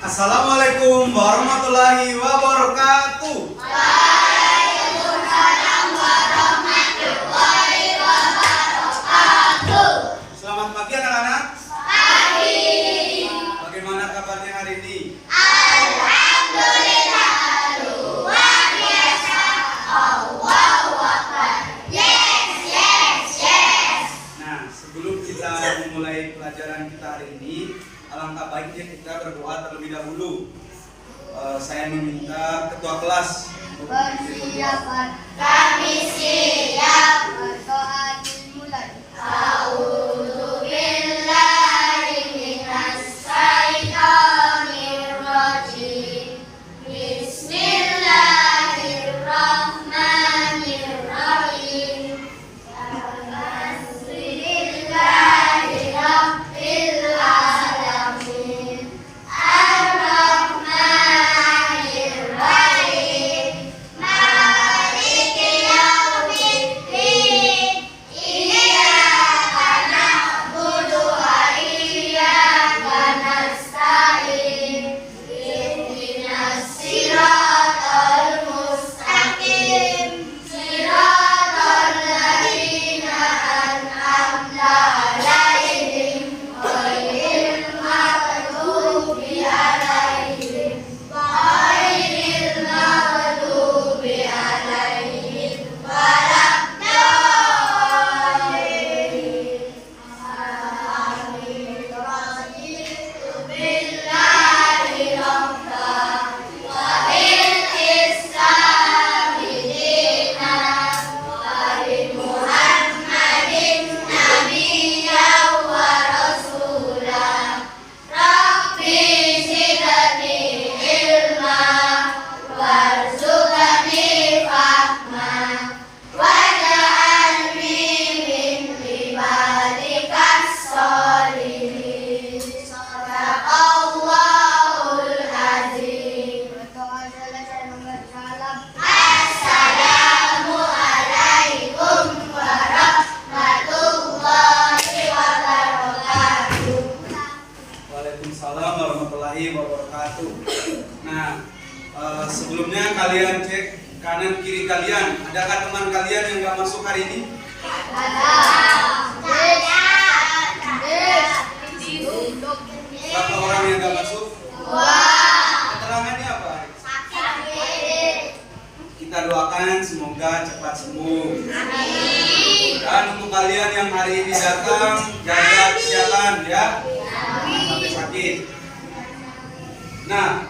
Assalamualaikum warahmatullahi wabarakatuh. Waalaikumsalam warahmatullahi wabarakatuh. Selamat pagi anak-anak. Pagi. Bagaimana kabarnya hari ini? Alhamdulillah luar biasa. Allahu Akbar. Yes. Nah, sebelum kita memulai pelajaran kita hari ini, alangkah baiknya kita berdoa terlebih dahulu. Saya meminta ketua kelas untuk Persiapan. Kami siap. Berdoa dimulai. A'udzu billahi minas syaitonir rajim. Bismillahirrahmanirrahim. Alhamdulillahi rabbil alamin. Ar-Rahmanir Rahim. Maliki yaumiddin. Iyyaka na'budu wa iyyaka nasta'in. Ihdinas siratal mustaqim. Siratal ladzina an'amta 'alaihim ghairil maghdubi alaihim waladdallin. Amin. Raditu billahi rabban wa bil islami dinan wa bi Muhammadin nabiyyan wa rasulan. Rabbi zidni ilma warzuqni fahma waj'alni min ibadikas sholihin. Sadaqallahul azim. Assalamualaikum warahmatullahi wabarakatuh. Waalaikumsalam warahmatullahi wabarakatuh. Nah, sebelumnya kalian cek kanan kiri kalian. Adakah teman kalian yang nggak masuk hari ini? Berapa orang yang nggak masuk? Keterangannya apa? Kita doakan semoga cepat sembuh. Dan untuk kalian yang hari ini datang, jaga kesehatan ya, jangan sampai sakit. Nah,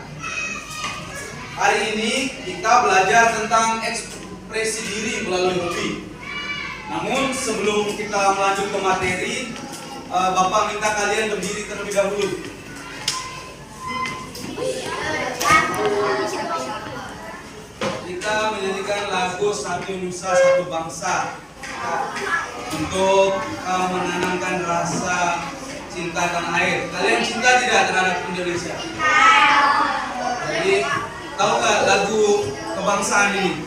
hari ini kita belajar tentang ekspresi diri melalui hobi. Namun sebelum kita melanjut ke materi, Bapak minta kalian berdiri terlebih dahulu. Kita menyanyikan lagu Satu Nusa Satu Bangsa untuk menanamkan rasa cinta tanah air. Kalian cinta tidak terhadap Indonesia? Jadi tahu nggak lagu kebangsaan ini?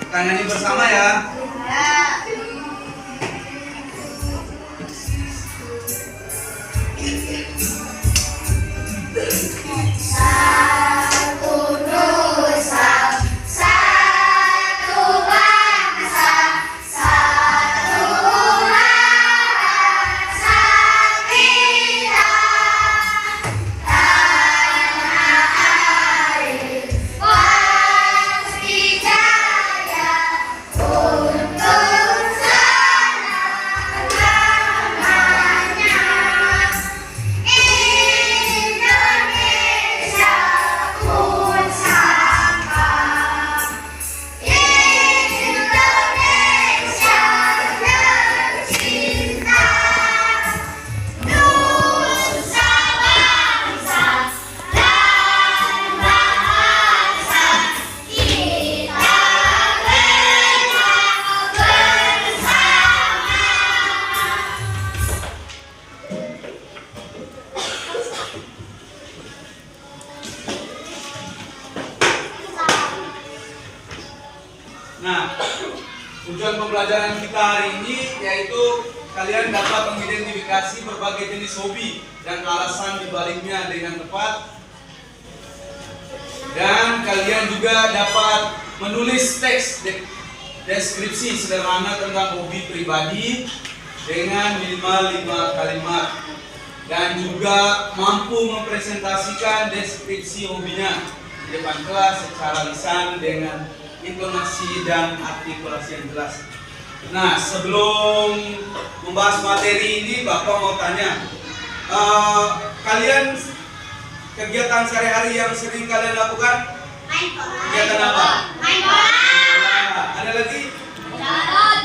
Kita nyanyi bersama ya. Satu nusa, satu bangsa, satu rasa kita. Tanah air pasti jaya untuk selama-lamanya. Indonesia pusaka, Indonesia tercinta, nusa bangsa dan bahasa kita bela bersama. Nah, tujuan pembelajaran kita hari ini yaitu kalian dapat mengidentifikasi berbagai jenis hobi dan alasan dibaliknya dengan tepat. Dan kalian juga dapat menulis teks deskripsi sederhana tentang hobi pribadi dengan minimal 5 kalimat. Dan juga mampu mempresentasikan deskripsi hobinya di depan kelas secara lisan dengan intonasi dan artikulasi yang jelas. Nah, sebelum membahas materi ini, Bapak mau tanya, kalian kegiatan sehari-hari yang sering kalian lakukan? Main bola. Kegiatan apa? Main bola. Ada lagi? Jalan.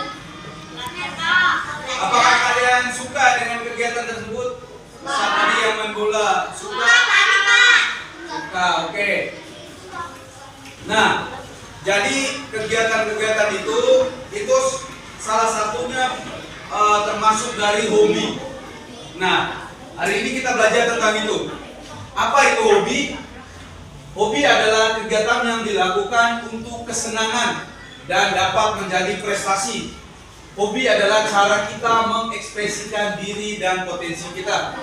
Apakah kalian suka dengan kegiatan tersebut? Saat tadi yang main bola, suka? Suka, oke. Nah, jadi kegiatan-kegiatan itu salah satunya termasuk dari hobi. Nah, hari ini kita belajar tentang itu. Apa itu hobi? Hobi adalah kegiatan yang dilakukan untuk kesenangan dan dapat menjadi prestasi. Hobi adalah cara kita mengekspresikan diri dan potensi kita.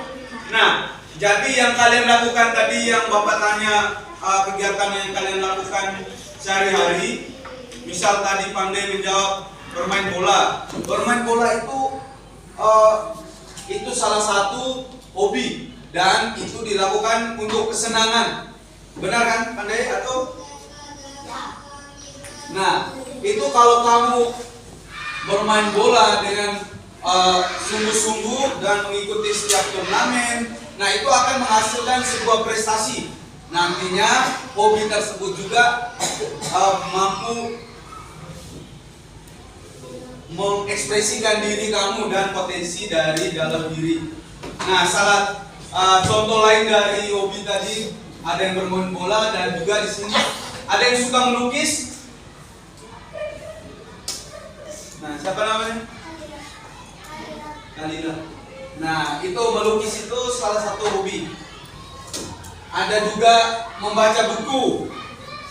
Nah, jadi yang kalian lakukan tadi, yang Bapak tanya, kegiatan yang kalian lakukan sehari-hari, misal tadi pandai menjawab bermain bola. Bermain bola itu salah satu hobi dan itu dilakukan untuk kesenangan. Benar kan, pandai atau? Nah, itu kalau kamu bermain bola dengan sungguh-sungguh dan mengikuti setiap turnamen, nah itu akan menghasilkan sebuah prestasi. Nantinya hobi tersebut juga mampu mengekspresikan diri kamu dan potensi dari dalam diri. Nah, contoh lain dari hobi tadi, ada yang bermain bola dan juga di sini ada yang suka melukis. Nah, siapa namanya? Kalila. Nah, itu melukis itu salah satu hobi. Ada juga membaca buku.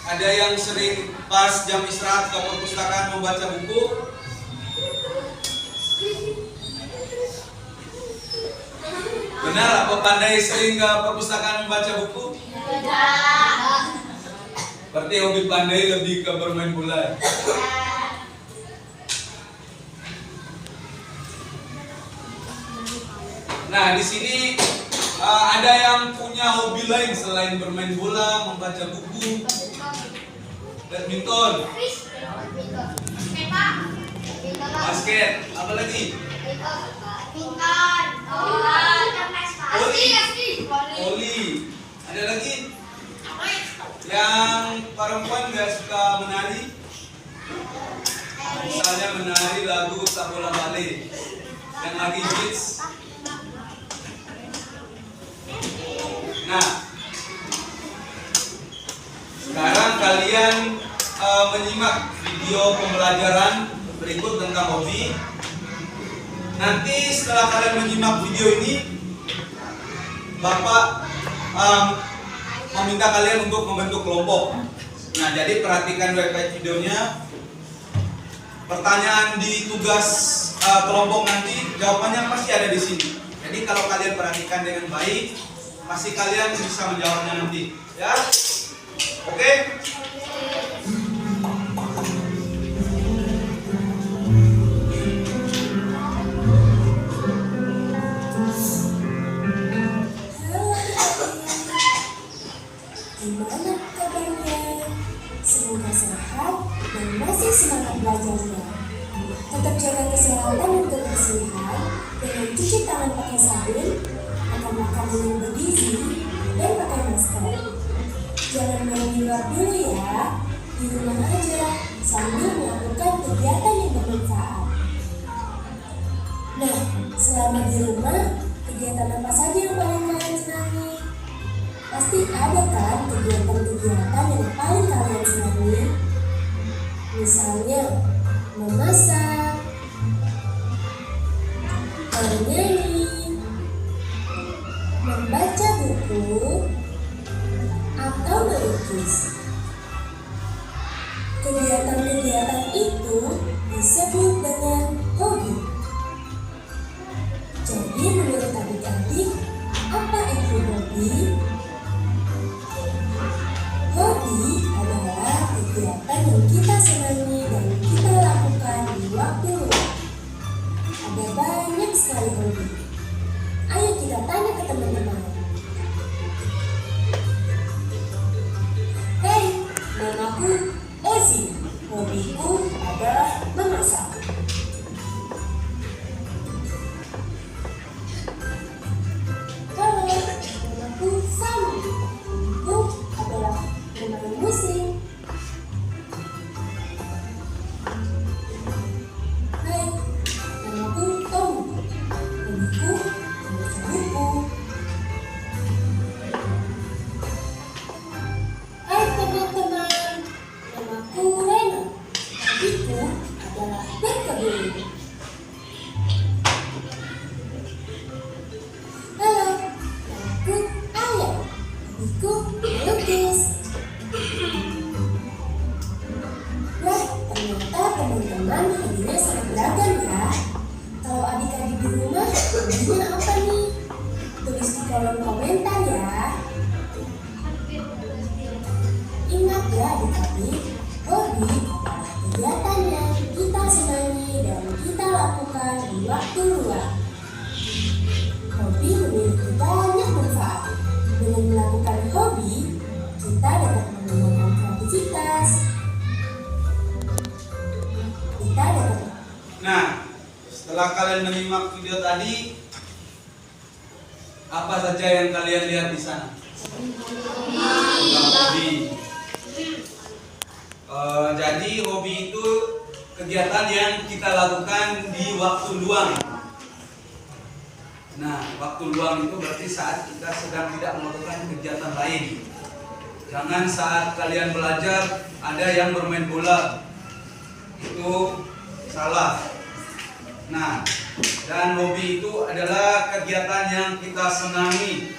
Ada yang sering pas jam istirahat ke perpustakaan membaca buku. Benar apa pandai sering ke perpustakaan membaca buku? Berarti hobi pandai lebih ke bermain bola. Nah, di sini ada yang punya hobi lain selain bermain bola, membaca buku, badminton, basket, apa lagi? Voli. Ada lagi? Yang perempuan nggak suka menari? Misalnya menari lagu Tak Bola Balik, yang lagi hits. Nah, sekarang kalian menyimak video pembelajaran berikut tentang hobi. Nanti setelah kalian menyimak video ini, Bapak meminta kalian untuk membentuk kelompok. Nah, jadi perhatikan baik-baik videonya. Pertanyaan di tugas kelompok nanti jawabannya pasti ada di sini. Jadi kalau kalian perhatikan dengan baik, pasti kalian bisa menjawabnya nanti, ya. Oke? Gimana kabarnya? Semoga sehat dan masih semangat belajarnya. Tetap jaga kesehatan dan kebersihan dengan cuci tangan pakai sabun, makan makanan yang bergizi, dan pakai masker. Jangan main di luar dulu ya, di rumah aja sambil melakukan kegiatan yang bermanfaat. Nah, selama di rumah, kegiatan apa saja yang paling kalian senangi? Pasti ada kan kegiatan-kegiatan yang paling kalian senangi? Misalnya, memasak, bernyanyi, membaca buku, atau melukis. Kegiatan-kegiatan itu disebut dengan hobi. kalian menyimak video tadi, apa saja yang kalian lihat di sana? Hobi. Jadi hobi itu kegiatan yang kita lakukan di waktu luang. Nah, waktu luang itu berarti saat kita sedang tidak melakukan kegiatan lain. Jangan saat kalian belajar ada yang bermain bola. Itu salah. Nah, dan hobi itu adalah kegiatan yang kita senangi.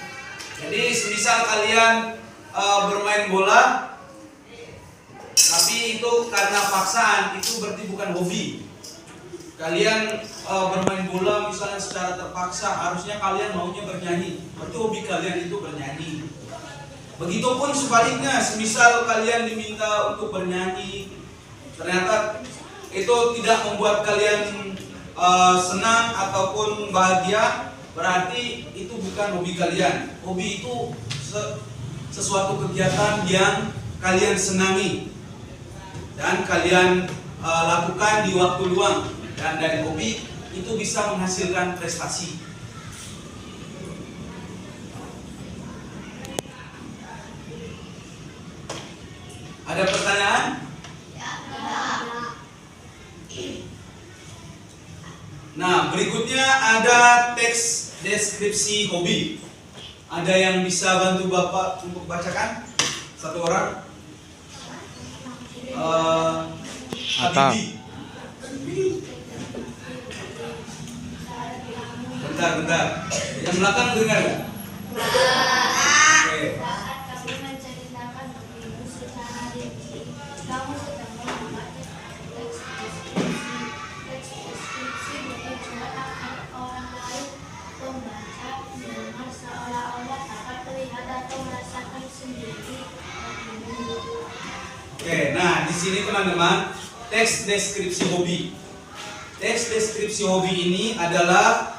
Jadi semisal kalian bermain bola, tapi itu karena paksaan, itu berarti bukan hobi. Kalian bermain bola misalnya secara terpaksa, harusnya kalian maunya bernyanyi, berarti hobi kalian itu bernyanyi. Begitupun sebaliknya, semisal kalian diminta untuk bernyanyi, ternyata itu tidak membuat kalian senang ataupun bahagia, berarti itu bukan hobi kalian. Hobi itu sesuatu kegiatan yang kalian senangi dan kalian lakukan di waktu luang, dan dari hobi itu bisa menghasilkan prestasi. Ada pertanyaan? Nah, berikutnya ada teks deskripsi hobi. Ada yang bisa bantu Bapak untuk bacakan? Satu orang? Habibi. Bentar. Yang belakang dengar nggak? Oke. Kamu menceritakan hobimu secara rinci. Kamu sedang membuat teks deskripsi bertujuan agar orang lain membaca mendengar seolah-olah dapat melihat atau merasakan sendiri hobimu. Oke, nah di sini teman-teman, teks deskripsi hobi. Teks deskripsi hobi ini adalah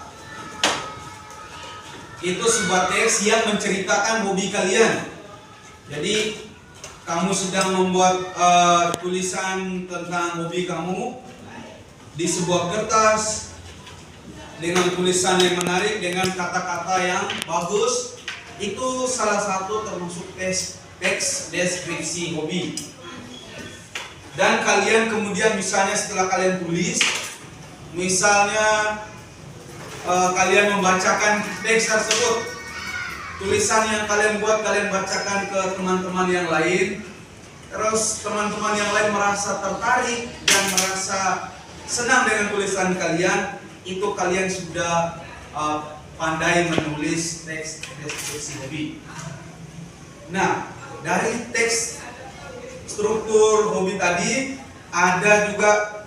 itu sebuah teks yang menceritakan hobi kalian. Jadi kamu sedang membuat tulisan tentang hobi kamu di sebuah kertas dengan tulisan yang menarik, dengan kata-kata yang bagus. Itu salah satu termasuk teks deskripsi hobi. Dan kalian kemudian misalnya setelah kalian tulis, misalnya kalian membacakan teks tersebut, tulisan yang kalian buat kalian bacakan ke teman-teman yang lain, terus teman-teman yang lain merasa tertarik dan merasa senang dengan tulisan kalian, itu kalian sudah pandai menulis teks deskripsi hobi. Nah, dari teks struktur hobi tadi ada juga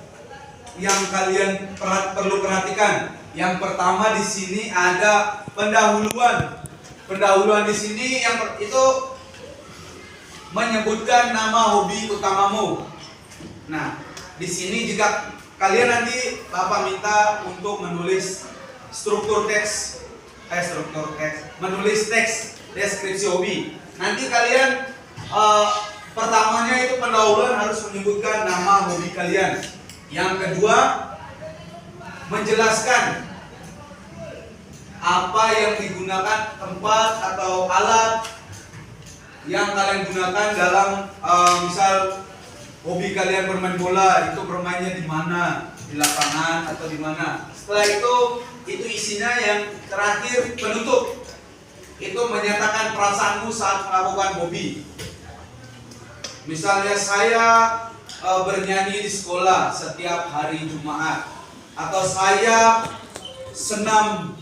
yang kalian perlu perhatikan. Yang pertama di sini ada pendahuluan. Pendahuluan di sini itu menyebutkan nama hobi utamamu. Nah, di sini jika kalian nanti Bapak minta untuk menulis menulis teks deskripsi hobi. Nanti kalian pertamanya itu pendahuluan harus menyebutkan nama hobi kalian. Yang kedua, menjelaskan apa yang digunakan, tempat atau alat yang kalian gunakan dalam misal hobi kalian bermain bola, itu bermainnya di mana, di lapangan atau di mana. Setelah itu isinya yang terakhir penutup. Itu menyatakan perasaanmu saat melakukan hobi. Misalnya saya bernyanyi di sekolah setiap hari Jumat, atau saya senam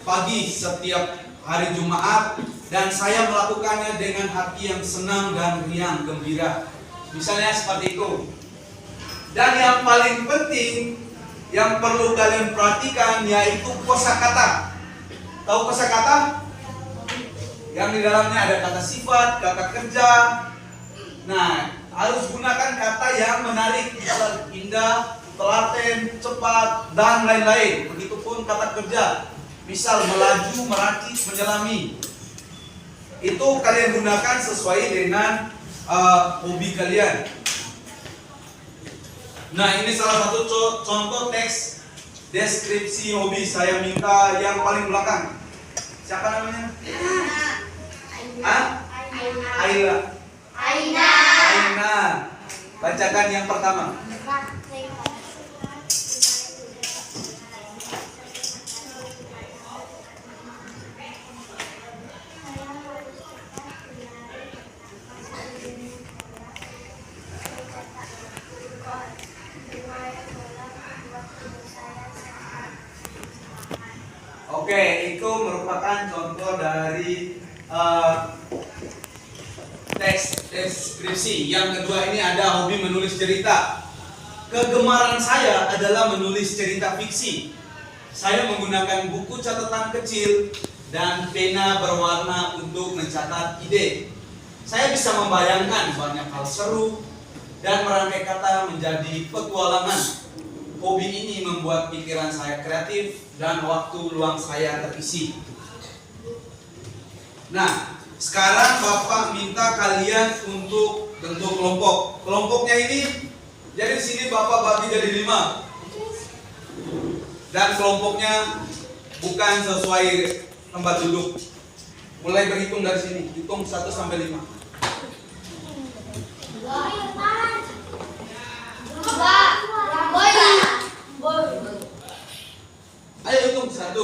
pagi setiap hari Jumat dan saya melakukannya dengan hati yang senang dan riang gembira. Misalnya seperti itu. Dan yang paling penting yang perlu kalian perhatikan yaitu kosakata. Tahu kosakata? Yang di dalamnya ada kata sifat, kata kerja. Nah, harus gunakan kata yang menarik, misal indah, telaten, cepat, dan lain-lain. Begitupun kata kerja, misal melaju, meracik, menyelami. Itu kalian gunakan sesuai dengan hobi kalian. Nah, ini salah satu contoh teks deskripsi hobi saya minta yang paling belakang. Siapa namanya? Hah? Aila. Aina. Bacakan yang pertama. Oke, itu merupakan contoh dari teks deskripsi. Yang kedua ini ada hobi menulis cerita. Kegemaran saya adalah menulis cerita fiksi. Saya menggunakan buku catatan kecil dan pena berwarna untuk mencatat ide. Saya bisa membayangkan banyak hal seru dan merangkai kata menjadi petualangan. Hobi ini membuat pikiran saya kreatif dan waktu luang saya terisi. Nah, sekarang Bapak minta kalian untuk bentuk kelompok. Kelompoknya ini, jadi di sini Bapak bagi jadi 5. Dan kelompoknya bukan sesuai tempat duduk. Mulai berhitung dari sini, hitung 1 sampai 5. Ayo hitung 1.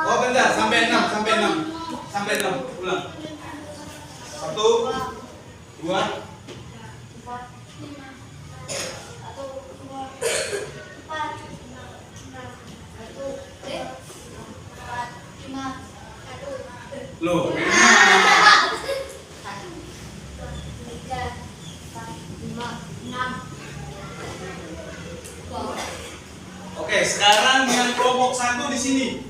Oh bentar, sampai 6. Sampai 6, ulang. 1, 2, 5. Loh, oke, sekarang yang kelompok 1 di sini.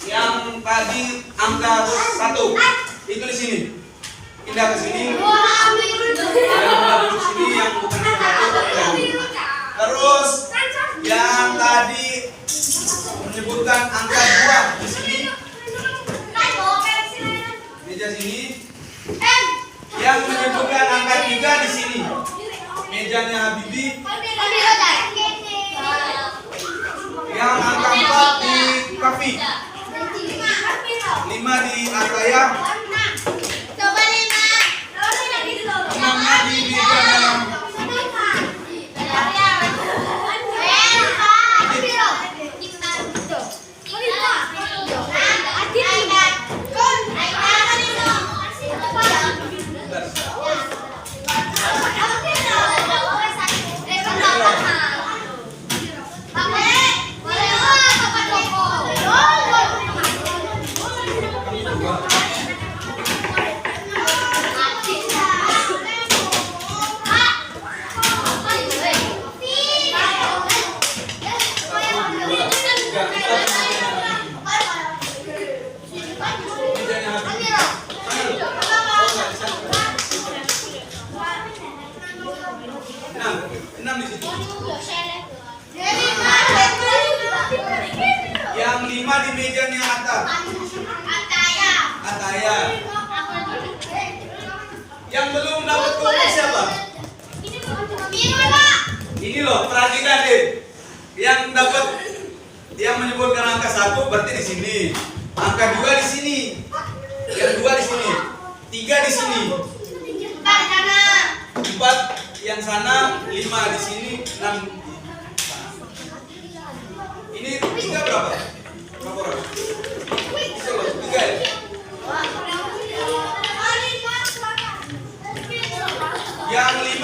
Yang tadi angka 1 itu di sini. Pindah ke sini. Yang di sini yang bukan 1. Terus yang tadi menyebutkan angka 2 di sini. Meja sini. Yang menyebutkan angka 3 di sini. Mejanya Habibi. Yang angka 4 di Kafi. 5 di Ataya. 6 di Mejanya enam di situ. Yang 5 di mejanya Atta. Ataya. Yang belum dapat kelompok siapa? Ini loh, perhatikan deh. Yang dapat, yang menyebutkan angka 1 berarti di sini. Angka 2 di sini. Yang 2 di sini. 3 di sini. 4 yang sana, 5 di sini, 6 di sana. Ini 3 berapa? Berapa orang? Bisa loh, 3 ya? Yang 5.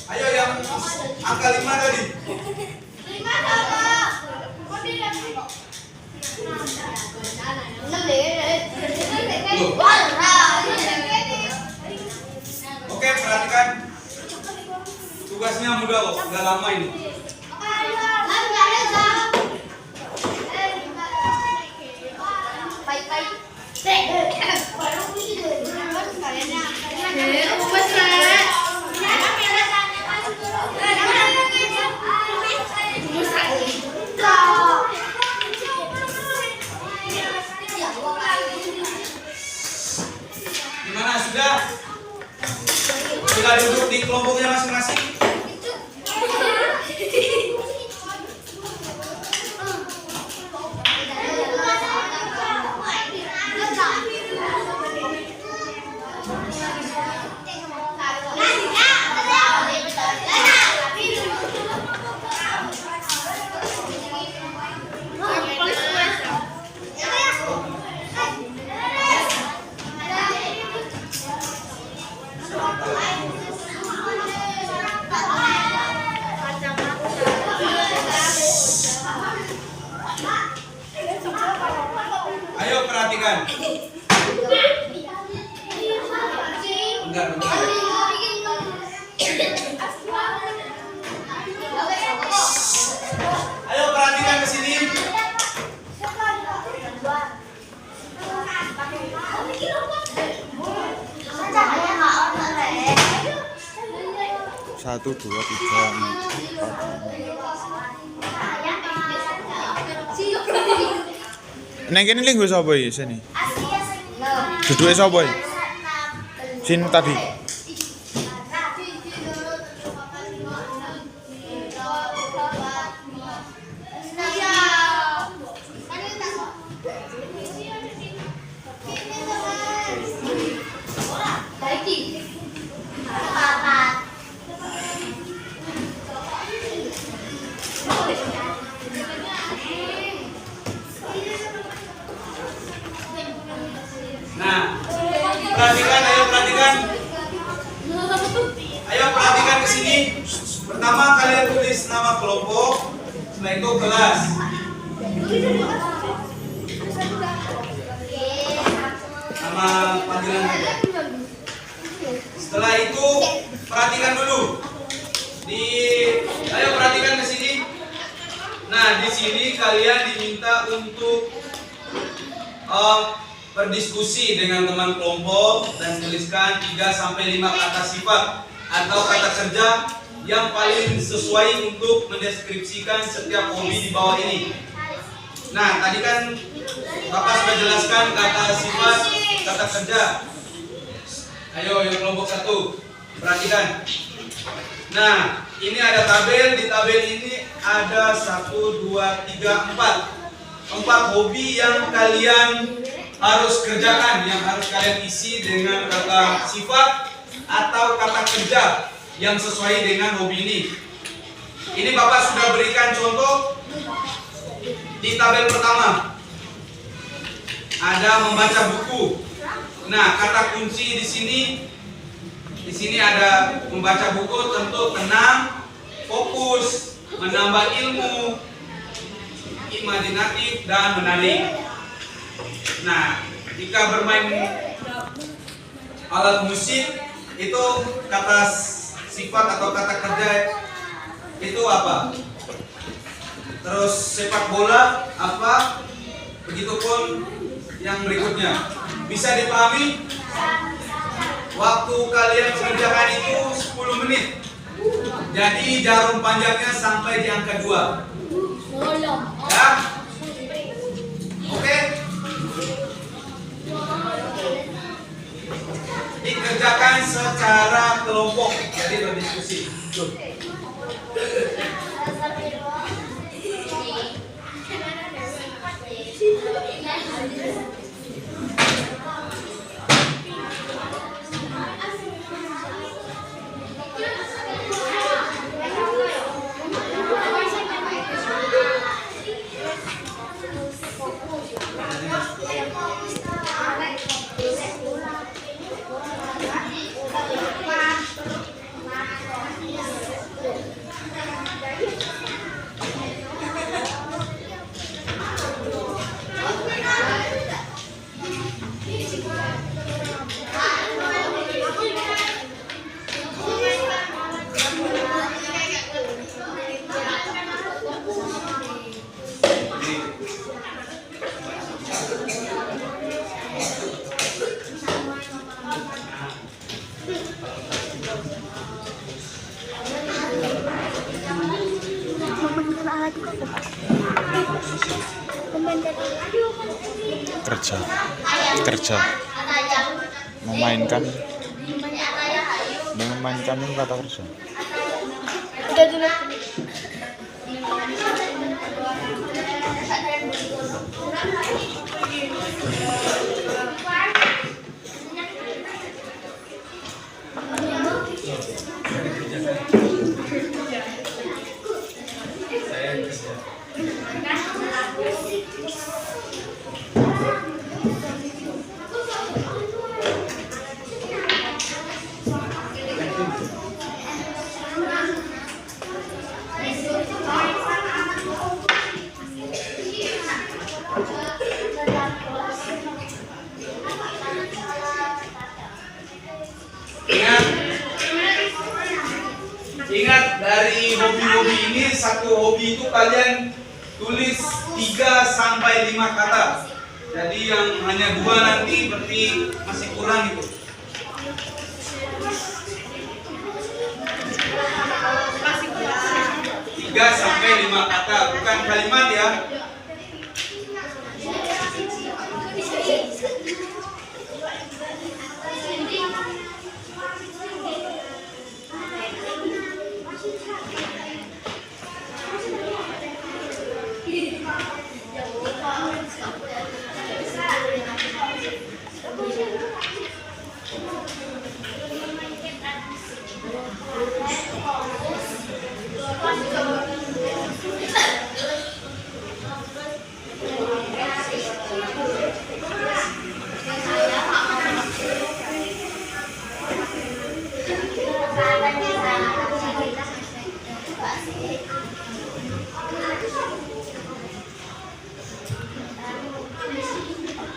Ayo yang angka 5 tadi. Oke, perhatikan. Tugasnya mudah kok, nggak lama ini. Baik-baik. Gimana sudah? Sudah duduk di kelompoknya masing-masing? Ayo perhatikan. Bentar. Ayo perhatikan ke sini. Satu, dua, tiga, empat. Neng kene linggo sapa iki sini? Duduke sapa iki? Sin tadi. Nah, perhatikan, ayo perhatikan ke sini. Pertama kalian tulis nama kelompok, setelah itu kelas. Nama panggilan aja. Setelah itu perhatikan dulu. Ayo perhatikan ke sini. Nah, di sini kalian diminta untuk berdiskusi dengan teman kelompok dan tuliskan 3-5 kata sifat atau kata kerja yang paling sesuai untuk mendeskripsikan setiap hobi di bawah ini. Nah, tadi kan Bapak sudah jelaskan kata sifat, kata kerja. Ayo yang kelompok 1, perhatikan. Nah, ini ada tabel, di tabel ini ada 1, 2, 3, 4 hobi yang kalian harus kerjakan, yang harus kalian isi dengan kata sifat atau kata kerja yang sesuai dengan hobi ini. Ini Bapak sudah berikan contoh di tabel pertama. Ada membaca buku. Nah, kata kunci di sini ada membaca buku, tentu tenang, fokus, menambah ilmu, imajinatif dan menarik. Nah, jika bermain alat musik itu kata sifat atau kata kerja itu apa? Terus sepak bola apa? Begitupun yang berikutnya. Bisa dipahami? Waktu kalian mengerjakan itu 10 menit. Jadi jarum panjangnya sampai di angka 2. Ya? Oke? Dikerjakan secara kelompok, jadi berdiskusi. Kerja. Kerja. Memainkan. Memainkan itu kata kerja. Udah dulu. Ingat dari hobi-hobi ini, satu hobi itu kalian tulis 3 sampai 5 kata. Jadi yang hanya 2 nanti berarti masih kurang itu. 3 sampai 5 kata, bukan kalimat ya.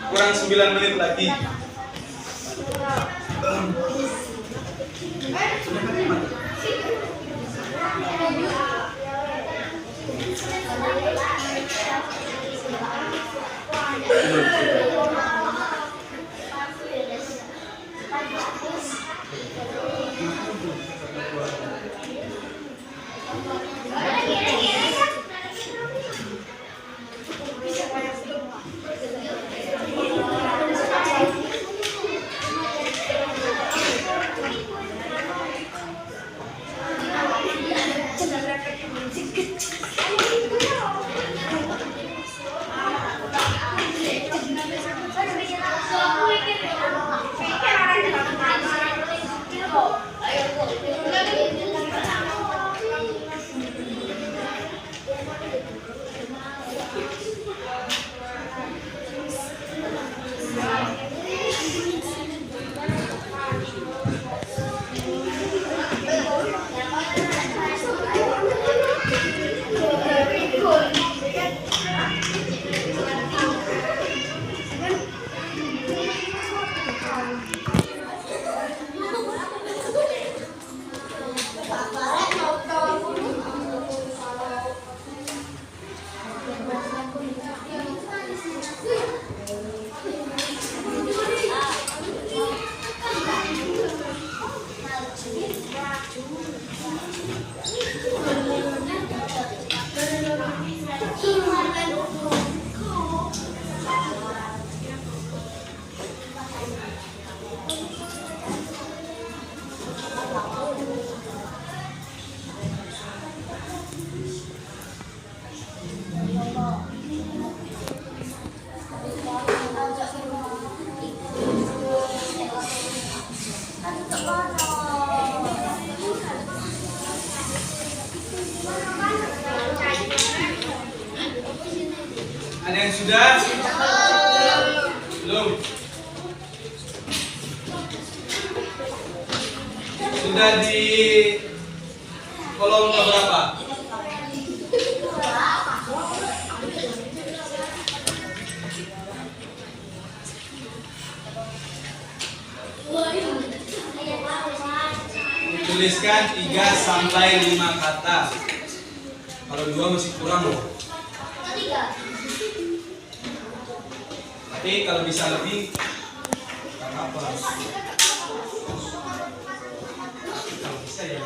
Kurang 9 menit lagi. Ada yang sudah? Belum? Sudah di kolom keberapa? Tuliskan 3 sampai 5 kata. Kalau 2 masih kurang loh. Tapi kalau bisa lebih, tak apa. Kalau bisa ya.